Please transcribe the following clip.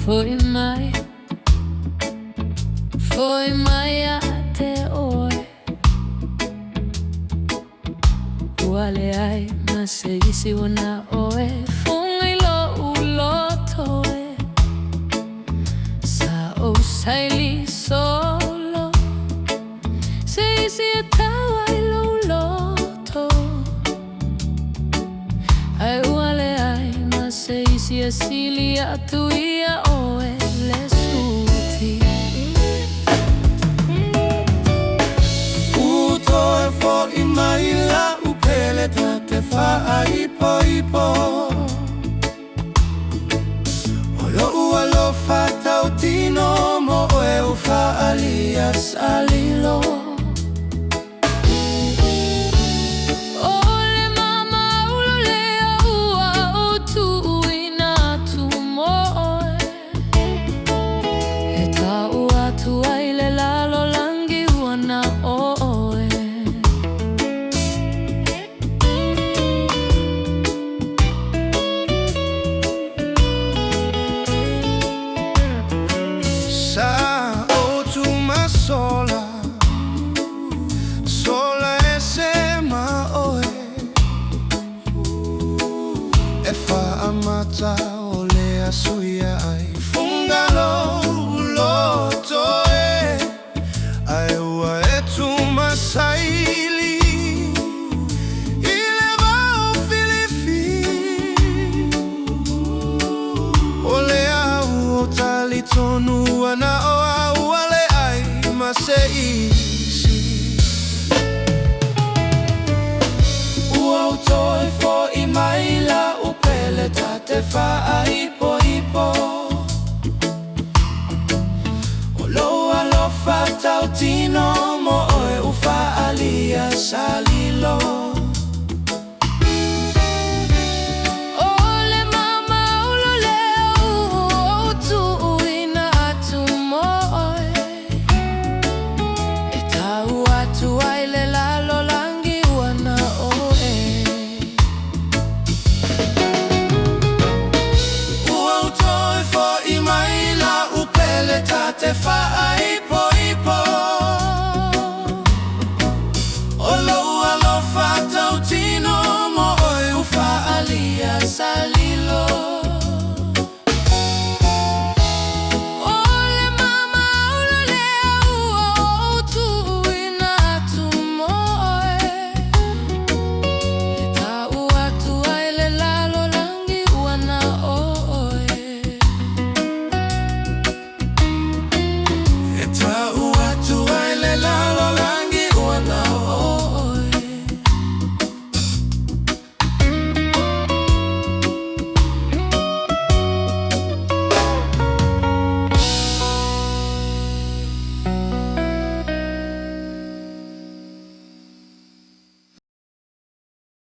Foi mai ate oe Wale ai mase isi wana oe Funga ilo ulotoe Sa o saili solo Se isi atawa ilo uloto Ai wale ai mase isi asili atu ia oe lesuti Utoe fo imaila upele tate faa ipo Olo ualo fata utino mo oe ufa alias alilo Ole mama ulolea ua otu ina tumoe Eta ua tua ile lalo langi wana oe Sa otu masola Sola ese ma oe E fa amata ole asuia ai Fungalo lotoe Ai ua etu masaili Ile vao filifi Ole au o tali tonu ana o au ale ai maseisi Ua utoi fo imaila upele tate faa